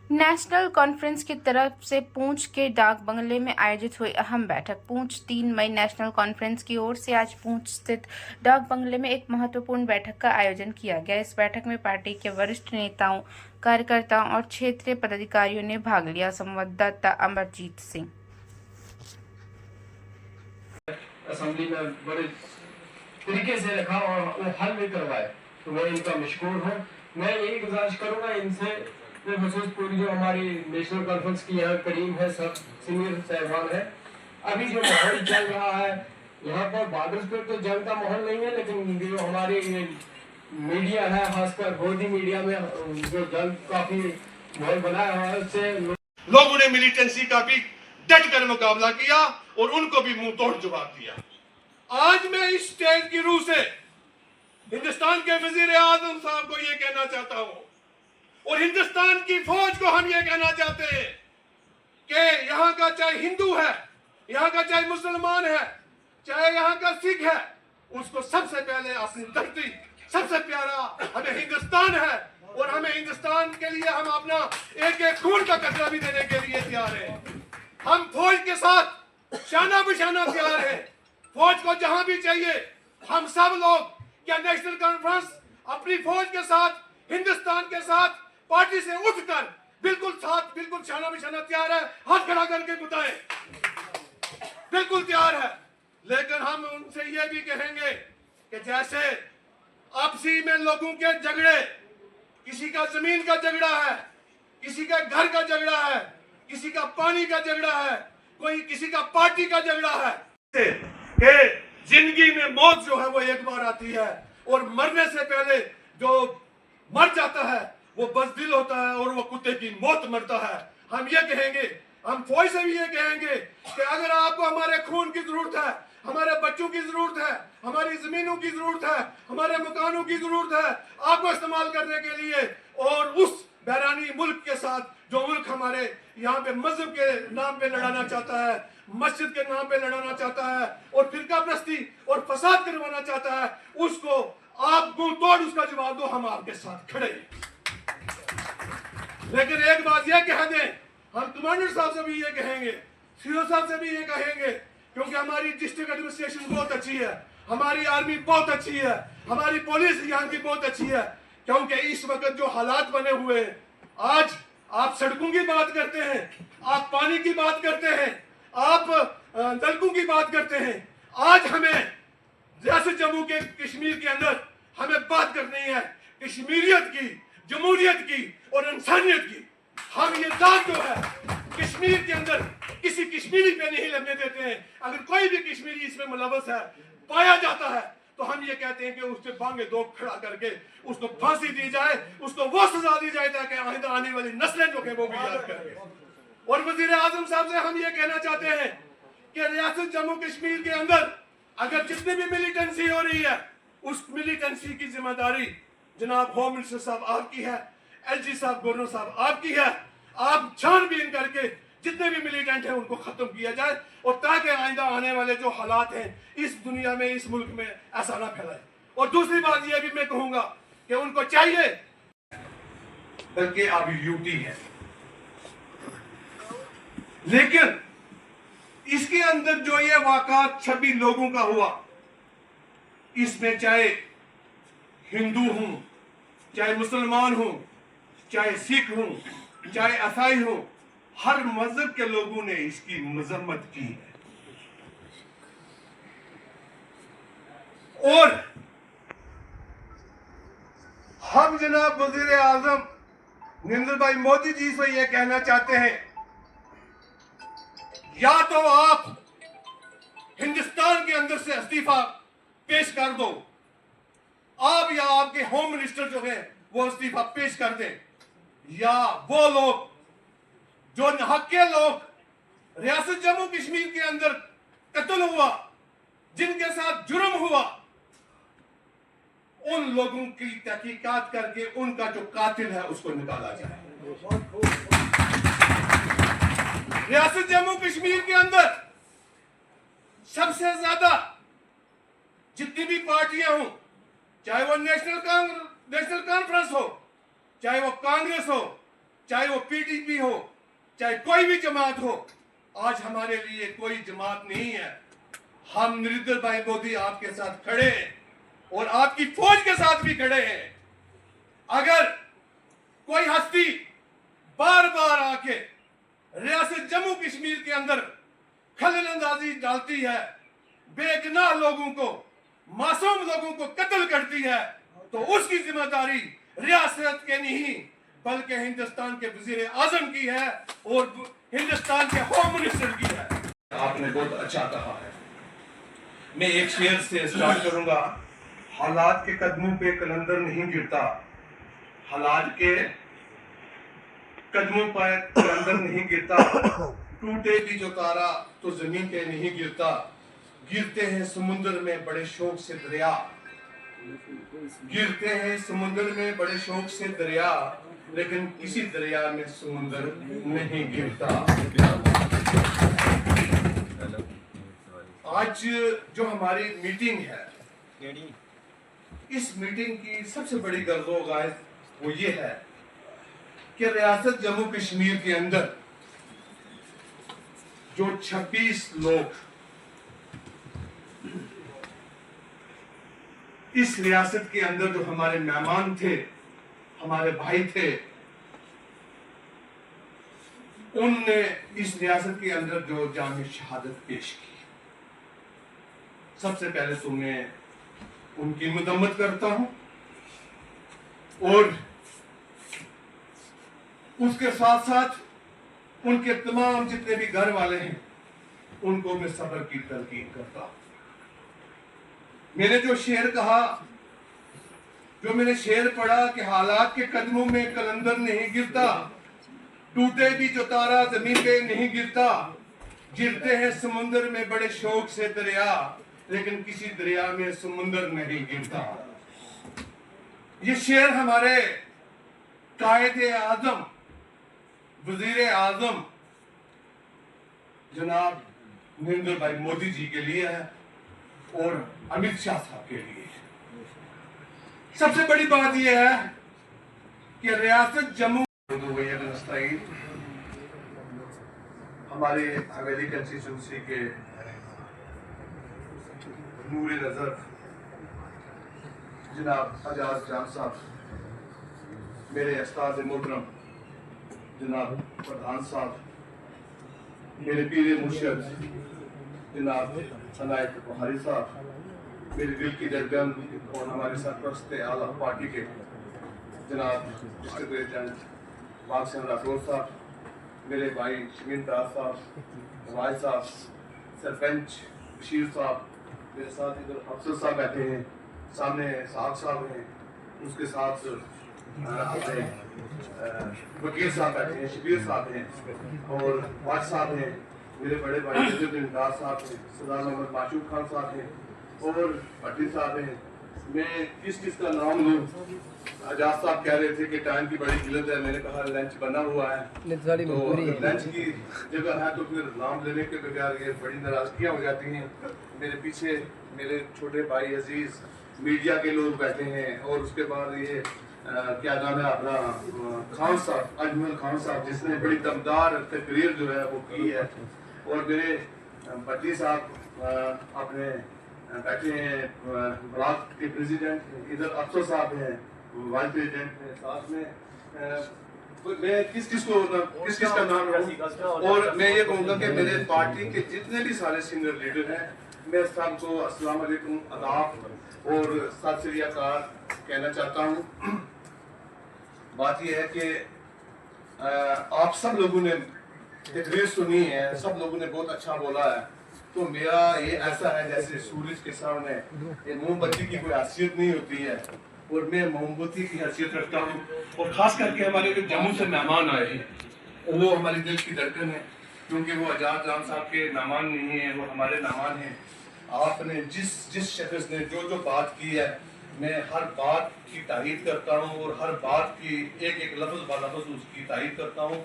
National conference की तरफ से पूंछ के डाक बंगले में आयोजित हुई अहम बैठक। पूंछ 3 मई नेशनल कॉन्फ्रेंस की ओर से आज पूंछ स्थित डाक बंगले में एक महत्वपूर्ण बैठक का आयोजन किया गया। इस बैठक में पार्टी के वरिष्ठ नेताओं, कार्यकर्ताओं और क्षेत्रीय पदाधिकारियों ने भाग लिया। संवाददाता अमरजीत सिंह। असेंबली में बड़े तरीके से रखा और वो हल भी करवाए, तो मैं इनका मशकूर हूँ। मैं यही गुजारिश करूँगा इनसे, खसूस पूरी जो हमारी नेशनल कॉन्फ्रेंस की यहाँ करीम है, सब सीनियर साहबान है, अभी जो माहौल चल रहा है यहाँ पर बॉर्डर्स पर तो जंग का माहौल नहीं है, लेकिन जो हमारी मीडिया है, खासकर गोदी मीडिया में जो जंग काफी माहौल बनाया हुआ है, उससे लोगों ने मिलिटेंसी का भी डट कर मुकाबला किया और उनको भी मुंह तोड़ जवाब दिया। आज मैं इस स्टेज की रूह से हिंदुस्तान के वजीर आजम साहब को यह कहना चाहता हूं और हिंदुस्तान की फौज को हम ये कहना चाहते हैं कि यहाँ का चाहे हिंदू है, यहाँ का चाहे मुसलमान है, चाहे यहाँ का सिख है, उसको सबसे पहले अपनी धरती सबसे प्यारा हमें हिंदुस्तान है और हमें हिंदुस्तान के लिए हम अपना एक एक खून का कतरा भी देने के लिए तैयार हैं। हम फौज के साथ शाना बिशाना तैयार हैं। फौज को जहां भी चाहिए हम सब लोग क्या नेशनल कॉन्फ्रेंस अपनी फौज के साथ, हिंदुस्तान के साथ पार्टी से उठकर बिल्कुल शाना बिशाना तैयार है। हाथ खड़ा करके बताएं, बिल्कुल तैयार है। लेकिन हम उनसे ये भी कहेंगे कि जैसे आपसी में लोगों के झगड़े, किसी का जमीन का झगड़ा है, किसी का घर का झगड़ा है, किसी का पानी का झगड़ा है, कोई किसी का पार्टी का झगड़ा है, कि जिंदगी में मौत जो है वो एक बार आती है और मरने से पहले जो मर जाता है वो बज़दिल होता है और वो कुत्ते की मौत मरता है। हम ये कहेंगे, हम फौज से भी ये कहेंगे कि अगर आपको हमारे खून की जरूरत है, हमारे बच्चों की जरूरत है, हमारी जमीनों की जरूरत है, हमारे मकानों की जरूरत है आपको इस्तेमाल करने के लिए, और उस बैरानी मुल्क के साथ जो मुल्क हमारे यहाँ पे मजहब के नाम पे लड़ाना चाहता है, मस्जिद के नाम पे लड़ाना चाहता है और फिरका प्रस्ती और फसाद करवाना चाहता है, उसको आप मुंह तोड़ उसका जवाब दो। हम आपके साथ खड़े हैं। लेकिन एक बात यह कह दें, हम कमांडर साहब से भी ये कहेंगे, सीओ साहब से भी ये कहेंगे, क्योंकि हमारी डिस्ट्रिक्ट एडमिनिस्ट्रेशन बहुत अच्छी है, हमारी आर्मी बहुत अच्छी है, हमारी पुलिस यहाँ की बहुत अच्छी है, क्योंकि इस वक्त जो हालात बने हुए हैं, आज आप सड़कों की बात करते हैं, आप पानी की बात करते हैं, आप नलकों की बात करते हैं, आज हमें रियासत जम्मू के कश्मीर के अंदर हमें बात करनी है कश्मीरियत की, जमहूरियत की और इंसानियत की। हम ये दाग जो है कश्मीर के अंदर किसी कश्मीरी पे नहीं लगने देते हैं। अगर कोई भी कश्मीरी इसमें मुलव्वस है, पाया जाता है, तो हम ये कहते हैं कि उससे बांगे दो खड़ा करके उसको फांसी दी जाए, उसको वो सजा दी जाए ताकि आइंदा आने वाली नस्लें जो है वो भी याद करें। और वजीर आजम साहब से हम ये कहना चाहते हैं कि रियासत जम्मू कश्मीर के अंदर अगर जितनी भी मिलिटेंसी हो रही है, उस मिलिटेंसी की जिम्मेदारी जनाब होम मिनिस्टर साहब आपकी है, एलजी साहब, गवर्नर साहब आपकी है। आप छानबीन करके जितने भी मिलिटेंट हैं उनको खत्म किया जाए और ताकि आइंदा आने वाले जो हालात हैं इस दुनिया में, इस मुल्क में ऐसा ना फैलाए। और दूसरी बात यह भी मैं कहूंगा कि उनको चाहिए, बल्कि अब यूटी है, लेकिन इसके अंदर जो ये वाक़ात 26 लोगों का हुआ, इसमें चाहे हिंदू हूं, चाहे मुसलमान हूं, चाहे सिख हूं, चाहे ईसाई हूं, हर मजहब के लोगों ने इसकी मजम्मत की है। और हम जनाब वजीर आजम नरेंद्र भाई मोदी जी से यह कहना चाहते हैं, या तो आप हिंदुस्तान के अंदर से इस्तीफा पेश कर दो, आप या आपके होम मिनिस्टर जो है वो इस्तीफा पेश कर दें, या वो लोग जो हक लोग रियासत जम्मू कश्मीर के अंदर कत्ल हुआ, जिनके साथ जुर्म हुआ, उन लोगों की तहकीकात करके उनका जो कातिल है उसको निकाला जाए। रियासत जम्मू कश्मीर के अंदर सबसे ज्यादा जितनी भी पार्टियां हों, चाहे वो नेशनल कॉन्फ्रेंस हो, चाहे वो कांग्रेस हो, चाहे वो पीडीपी हो, चाहे कोई भी जमात हो, आज हमारे लिए कोई जमात नहीं है। हम नरेंद्र भाई मोदी आपके साथ खड़े हैं और आपकी फौज के साथ भी खड़े हैं। अगर कोई हस्ती बार बार आके रियासत जम्मू कश्मीर के अंदर खलल अंदाजी डालती है, बेगुनाह लोगों को, मासूम लोगों को कत्ल करती है, तो उसकी जिम्मेदारी रियासत के नहीं बल्कि हिंदुस्तान के वजीर आजम की है और हिंदुस्तान के होम मिनिस्टर की है। आपने बहुत अच्छा कहा है। मैं एक शेर से स्टार्ट करूंगा। हालात के कदमों पे कलंदर नहीं गिरता, हालात के कदमों पर कलंदर नहीं गिरता, टूटे भी जो तारा तो जमीन पे नहीं गिरता, गिरते हैं समुद्र में बड़े शौक से दरिया, गिरते हैं समुद्र में बड़े शौक से दरिया, लेकिन किसी दरिया में समुद्र नहीं गिरता। आज जो हमारी मीटिंग है, इस मीटिंग की सबसे बड़ी गर्दो गायस वो ये है कि रियासत जम्मू कश्मीर के अंदर जो 26 लोग इस रियासत के अंदर जो हमारे मेहमान थे, हमारे भाई थे, उनने इस रियासत के अंदर जो जाम शहादत पेश की, सबसे पहले तो मैं उनकी मदम्मत करता हूं और उसके साथ साथ उनके तमाम जितने भी घर वाले हैं उनको मैं सब्र की तलकीन करता हूं। मैंने जो शेर कहा, जो मैंने शेर पढ़ा कि हालात के कदमों में कलंदर नहीं गिरता, टूटे भी जो तारा जमीन पे नहीं गिरता, गिरते हैं समुद्र में बड़े शौक से दरिया, लेकिन किसी दरिया में समुद्र नहीं गिरता। ये शेर हमारे कायदे आजम, वजीर आजम जनाब नरेंद्र भाई मोदी जी के लिए है और अमित शाह साहब के लिए। सबसे बड़ी बात यह है कि रियासत जम्मू हमारे हवेली कंस्टिट्यूंसी के नूरे नजर जनाब आजाद जान साहब, मेरे उस्ताद मोहतरम जनाब प्रधान साहब, मेरे पीर मुर्शिद जनाब अनायत बुहारी साहब, मेरे दिल की धड़कन और हमारे सरपरस्त आला पार्टी के जनाब डिस्ट्रिक्ट प्रेसिडेंट पाक सिंह राठौर साहब, मेरे भाई शमीन दास साहब, नवाज साहब, सरपंच बशीर साहब, मेरे साथ इधर अफसर साहब बैठे हैं, सामने साहब हैं, उसके साथ वकील साहब बैठे हैं, शबीर साहब हैं और वाज साहब हैं, मेरे बड़े भाई दार साहब हैं, सरदार मोहम्मद माशूक खान साहब हैं और भट्टी साहब हैं। मैं किस का नाम लूँ? आजाद साहब कह रहे थे कि टाइम की बड़ी किल्लत है, मैंने कहा लंच बना हुआ है, तो लंच की जगह है तो फिर नाम लेने के बगैर ये बड़ी नाराजगियाँ हो जाती हैं। मेरे पीछे मेरे छोटे भाई अजीज मीडिया के लोग बैठे हैं और उसके बाद ये क्या नाम है अपना खान साहब, अजमल खान साहब, जिसने बड़ी दमदार तकरीर जो है वो की है, और मेरे भट्टी साहब अपने बैठे हैं, ब्लॉक के प्रेसिडेंट, इधर अफसर साहब हैं, वाइस प्रेसिडेंट हैं, साथ में मैं किस का नाम लूं? और मैं ये कहूँगा कि मेरे पार्टी के जितने भी सारे सीनियर लीडर हैं, मैं सबको अस्सलाम वालेकुम, आदाब और सत श्री अकाल कहना चाहता हूँ। बात यह है कि आप सब लोगों ने तकरीर सुनी है, सब लोगों ने बहुत अच्छा बोला है, तो मेरा ये ऐसा है जैसे सूरज के सामने ये मोमबत्ती की कोई हैसियत नहीं होती है, और मैं मोमबत्ती की हैसियत रखता हूँ। और खास करके हमारे जो जम्मू से मेहमान आए हैं वो हमारे दिल की धड़कन है, क्योंकि वो आजाद जान साहब के मेहमान नहीं है, वो हमारे मेहमान हैं। आपने जिस शख्स ने जो बात की है, मैं हर बात की तारीफ करता हूँ और हर बात की एक लफ्ज़ ब लफ्ज़ उसकी तारीफ करता हूँ।